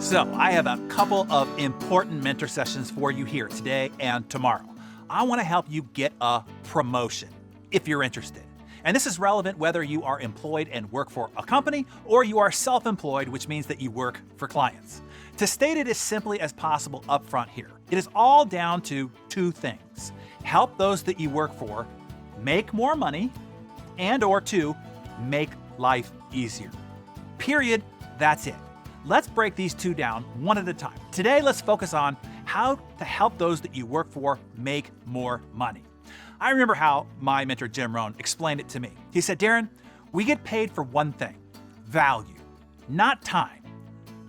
So I have a couple of important mentor sessions for you here today and tomorrow. I want to help you get a promotion if you're interested. And this is relevant whether you are employed and work for a company or you are self-employed, which means that you work for clients. To state it as simply as possible up front here, it is all down to two things. Help those that you work for make more money, and or two, make life easier. Period. That's it. Let's break these two down one at a time. Today, let's focus on how to help those that you work for make more money. I remember how my mentor, Jim Rohn, explained it to me. He said, Darren, we get paid for one thing, value, not time,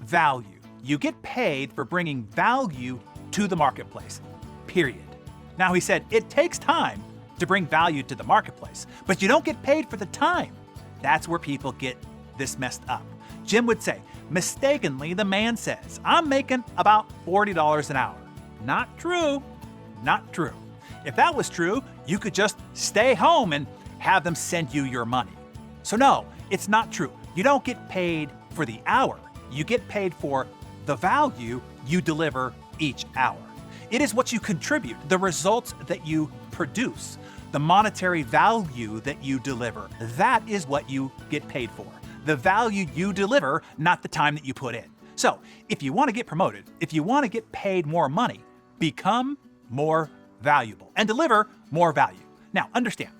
value. You get paid for bringing value to the marketplace, period. Now, he said, it takes time to bring value to the marketplace, but you don't get paid for the time. That's where people get this messed up. Jim would say, mistakenly, the man says, I'm making about $40 an hour. Not true. Not true. If that was true, you could just stay home and have them send you your money. So no, it's not true. You don't get paid for the hour. You get paid for the value you deliver each hour. It is what you contribute, the results that you produce, the monetary value that you deliver. That is what you get paid for. The value you deliver, not the time that you put in. So if you want to get promoted, if you want to get paid more money, become more valuable and deliver more value. Now understand,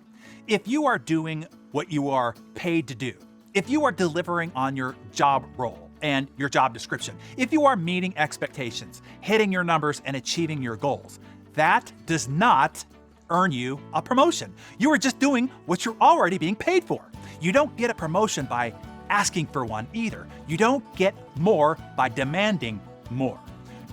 if you are doing what you are paid to do, if you are delivering on your job role and your job description, if you are meeting expectations, hitting your numbers and achieving your goals, that does not earn you a promotion. You are just doing what you're already being paid for. You don't get a promotion by asking for one either. You don't get more by demanding more.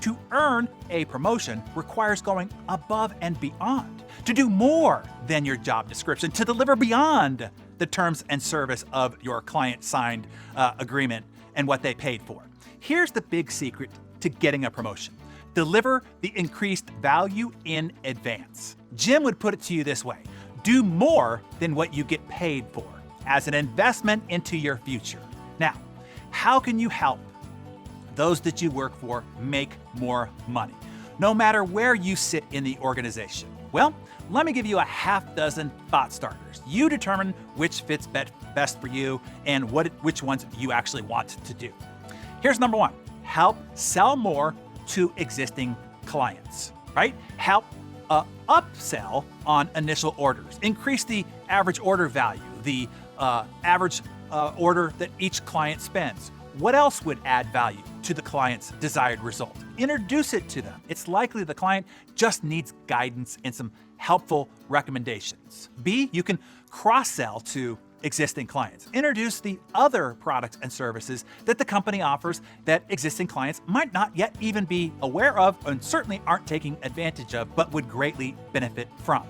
To earn a promotion requires going above and beyond, to do more than your job description, to deliver beyond the terms and service of your client-signed agreement and what they paid for. Here's the big secret to getting a promotion. Deliver the increased value in advance. Jim would put it to you this way. Do more than what you get paid for as an investment into your future. Now, how can you help those that you work for make more money, no matter where you sit in the organization? Well, let me give you a half dozen thought starters. You determine which fits best for you and which ones you actually want to do. Here's number one, help sell more to existing clients, right? Help upsell on initial orders. Increase the average order value, the average order that each client spends. What else would add value to the client's desired result? Introduce it to them. It's likely the client just needs guidance and some helpful recommendations. B, you can cross-sell to existing clients. Introduce the other products and services that the company offers that existing clients might not yet even be aware of and certainly aren't taking advantage of, but would greatly benefit from.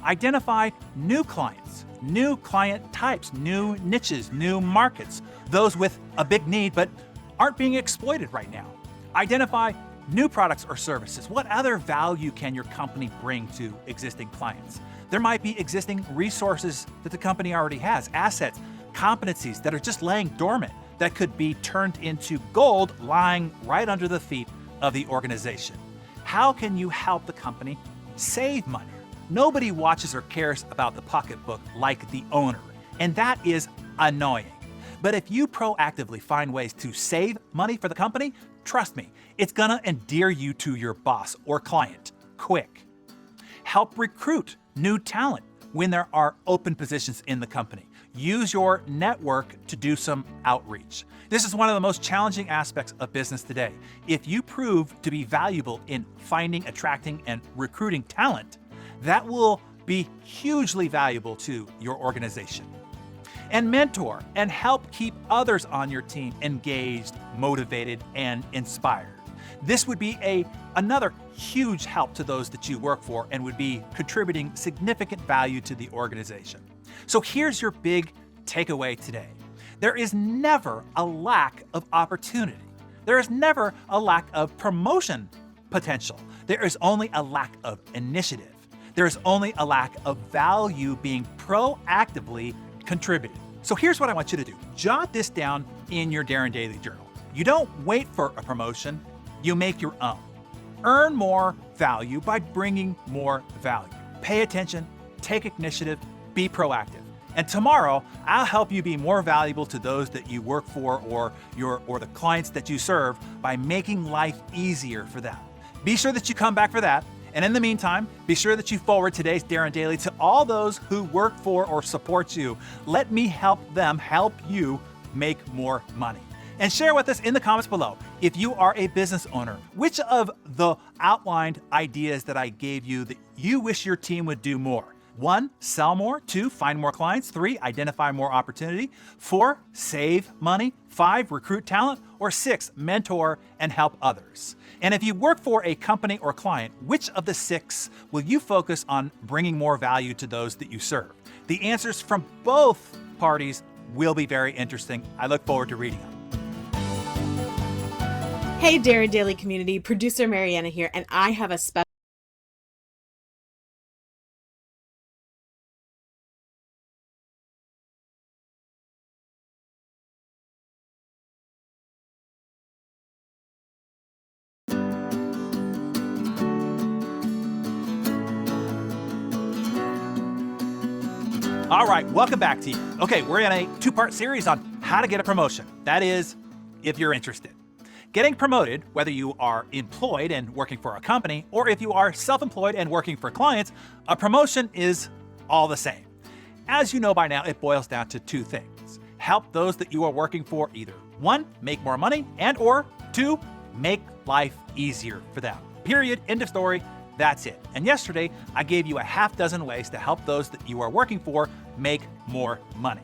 Identify new clients, new client types, new niches, new markets, those with a big need but aren't being exploited right now. Identify new products or services. What other value can your company bring to existing clients? There might be existing resources that the company already has, assets, competencies that are just laying dormant that could be turned into gold lying right under the feet of the organization. How can you help the company save money? Nobody watches or cares about the pocketbook like the owner, and that is annoying. But if you proactively find ways to save money for the company, trust me, it's gonna endear you to your boss or client quick. Help recruit new talent when there are open positions in the company. Use your network to do some outreach. This is one of the most challenging aspects of business today. If you prove to be valuable in finding, attracting, and recruiting talent, that will be hugely valuable to your organization. And mentor and help keep others on your team engaged, motivated, and inspired. This would be another huge help to those that you work for and would be contributing significant value to the organization. So here's your big takeaway today. There is never a lack of opportunity. There is never a lack of promotion potential. There is only a lack of initiative. There is only a lack of value being proactively contributed. So here's what I want you to do. Jot this down in your Darren Daily Journal. You don't wait for a promotion, you make your own. Earn more value by bringing more value. Pay attention, take initiative, be proactive. And tomorrow, I'll help you be more valuable to those that you work for or the clients that you serve by making life easier for them. Be sure that you come back for that. And in the meantime, be sure that you forward today's Darren Daily to all those who work for or support you. Let me help them help you make more money. And share with us in the comments below, if you are a business owner, which of the outlined ideas that I gave you that you wish your team would do more? 1, sell more. 2, find more clients. 3, identify more opportunity. 4, save money. 5, recruit talent. Or 6, mentor and help others. And if you work for a company or client, which of the 6 will you focus on bringing more value to those that you serve? The answers from both parties will be very interesting. I look forward to reading them. Hey, Darren Daily community, producer Mariana here, and I have a special. All right, welcome back to you. Okay, we're in a 2-part series on how to get a promotion. That is, if you're interested. Getting promoted, whether you are employed and working for a company, or if you are self-employed and working for clients, a promotion is all the same. As you know by now, it boils down to 2 things. Help those that you are working for either 1, make more money, and or 2, make life easier for them. Period, end of story, that's it. And yesterday, I gave you a half dozen ways to help those that you are working for make more money.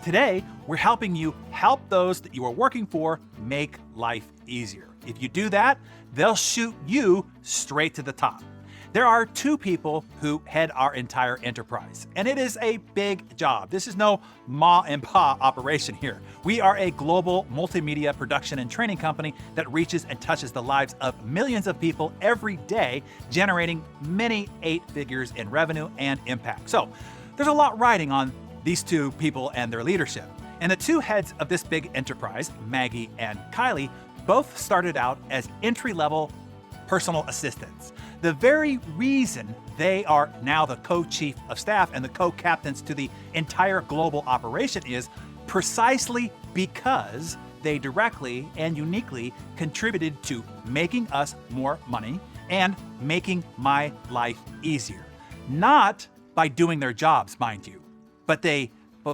Today, we're helping you help those that you are working for make life easier. If you do that, they'll shoot you straight to the top. There are 2 people who head our entire enterprise, and it is a big job. This is no ma and pa operation here. We are a global multimedia production and training company that reaches and touches the lives of millions of people every day, generating many 8 figures in revenue and impact. So there's a lot riding on these 2 people and their leadership. And the 2 heads of this big enterprise, Maggie and Kylie, both started out as entry-level personal assistants. The very reason they are now the co-chief of staff and the co-captains to the entire global operation is precisely because they directly and uniquely contributed to making us more money and making my life easier. Not by doing their jobs, mind you, but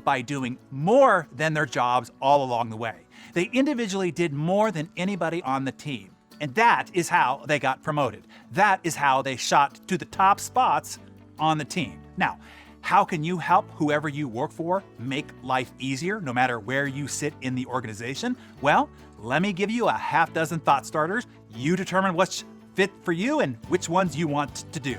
by doing more than their jobs all along the way. They individually did more than anybody on the team. And that is how they got promoted. That is how they shot to the top spots on the team. Now, how can you help whoever you work for make life easier, no matter where you sit in the organization? Well, let me give you a half dozen thought starters. You determine what's fit for you and which ones you want to do.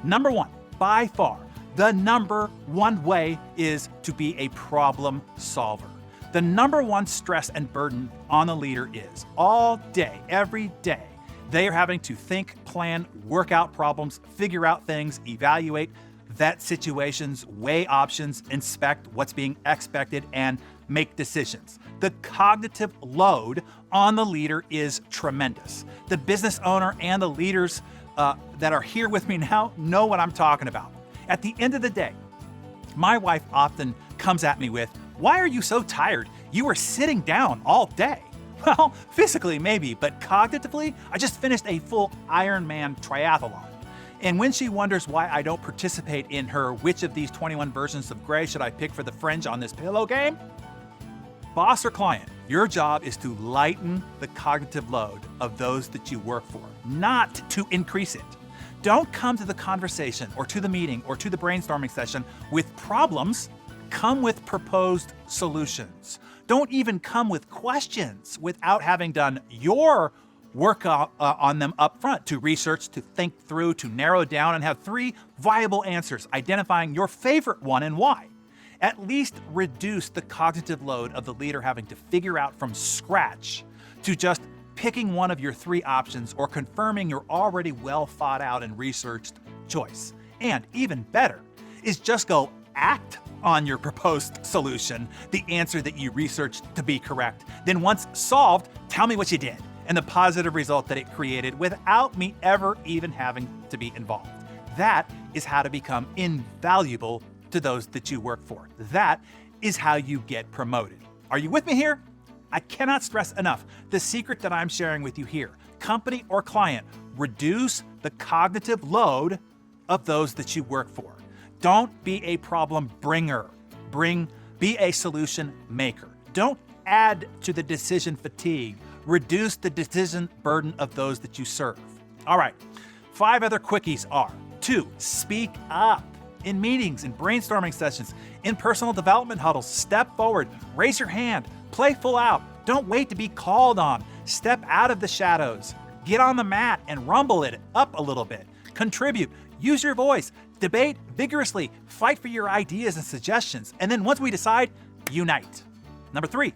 Number 1, by far, the number 1 way is to be a problem solver. The number 1 stress and burden on the leader is all day, every day, they are having to think, plan, work out problems, figure out things, evaluate, vet situations, weigh options, inspect what's being expected, and make decisions. The cognitive load on the leader is tremendous. The business owner and the leaders that are here with me now know what I'm talking about. At the end of the day, my wife often comes at me with, "Why are you so tired? You were sitting down all day." Well, physically maybe, but cognitively, I just finished a full Ironman triathlon. And when she wonders why I don't participate in her which of these 21 versions of gray should I pick for the fringe on this pillow game? Boss or client, your job is to lighten the cognitive load of those that you work for, not to increase it. Don't come to the conversation or to the meeting or to the brainstorming session with problems. Come with proposed solutions. Don't even come with questions without having done your work on them up front to research, to think through, to narrow down, and have 3 viable answers, identifying your favorite one and why. At least reduce the cognitive load of the leader having to figure out from scratch to just picking one of your 3 options or confirming your already well thought out and researched choice. And even better is just go act on your proposed solution, the answer that you researched to be correct. Then once solved, tell me what you did and the positive result that it created without me ever even having to be involved. That is how to become invaluable to those that you work for. That is how you get promoted. Are you with me here? I cannot stress enough the secret that I'm sharing with you here. Company or client, reduce the cognitive load of those that you work for. Don't be a problem bringer. Be a solution maker. Don't add to the decision fatigue. Reduce the decision burden of those that you serve. All right, 5 other quickies are: 2, speak up in meetings, in brainstorming sessions, in personal development huddles. Step forward, raise your hand, play full out. Don't wait to be called on. Step out of the shadows. Get on the mat and rumble it up a little bit. Contribute, use your voice, debate vigorously, fight for your ideas and suggestions. And then once we decide, unite. Number 3,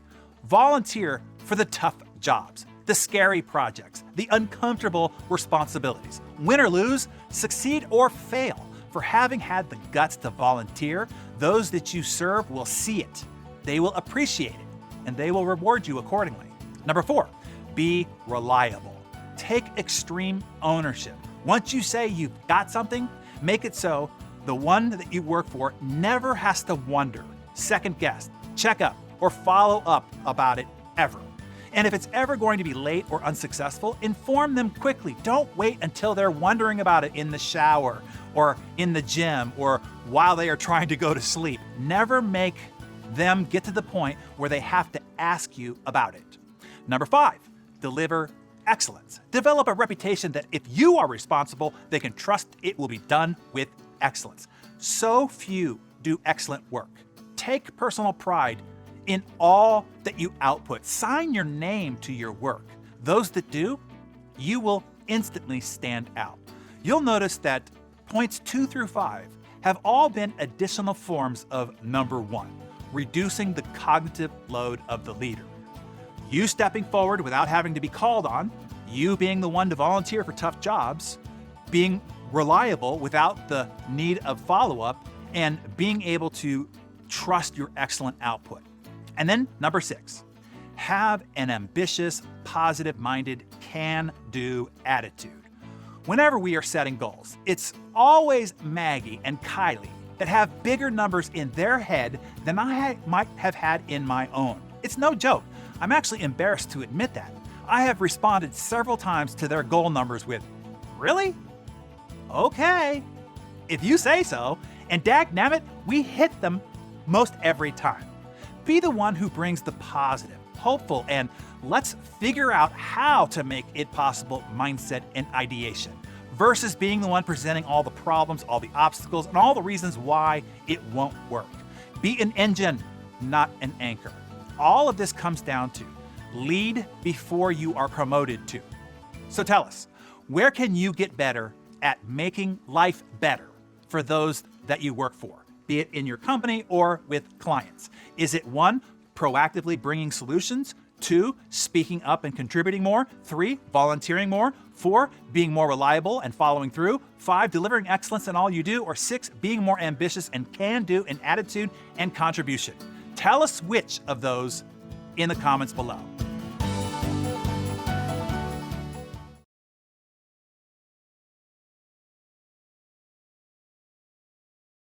volunteer for the tough jobs, the scary projects, the uncomfortable responsibilities. Win or lose, succeed or fail. For having had the guts to volunteer, those that you serve will see it. They will appreciate it, and they will reward you accordingly. Number 4, be reliable. Take extreme ownership. Once you say you've got something, make it so the one that you work for never has to wonder, second guess, check up, or follow up about it ever. And if it's ever going to be late or unsuccessful, inform them quickly. Don't wait until they're wondering about it in the shower or in the gym or while they are trying to go to sleep. Never make them get to the point where they have to ask you about it. Number 5, deliver excellence. Develop a reputation that if you are responsible, they can trust it will be done with excellence. So few do excellent work. Take personal pride in all that you output. Sign your name to your work. Those that do, you will instantly stand out. You'll notice that points 2 through 5 have all been additional forms of number 1, reducing the cognitive load of the leader. You stepping forward without having to be called on, you being the one to volunteer for tough jobs, being reliable without the need of follow-up, and being able to trust your excellent output. And then number 6, have an ambitious, positive-minded, can-do attitude. Whenever we are setting goals, it's always Maggie and Kylie that have bigger numbers in their head than I might have had in my own. It's no joke. I'm actually embarrassed to admit that. I have responded several times to their goal numbers with, "Really? Okay, if you say so." And dagnabbit, we hit them most every time. Be the one who brings the positive, hopeful, and let's figure out how to make it possible mindset and ideation, versus being the one presenting all the problems, all the obstacles, and all the reasons why it won't work. Be an engine, not an anchor. All of this comes down to lead before you are promoted to. So tell us, where can you get better at making life better for those that you work for, be it in your company or with clients? Is it 1, proactively bringing solutions? 2, speaking up and contributing more? 3, volunteering more? 4, being more reliable and following through? 5, delivering excellence in all you do? Or 6, being more ambitious and can-do in attitude and contribution? Tell us which of those in the comments below.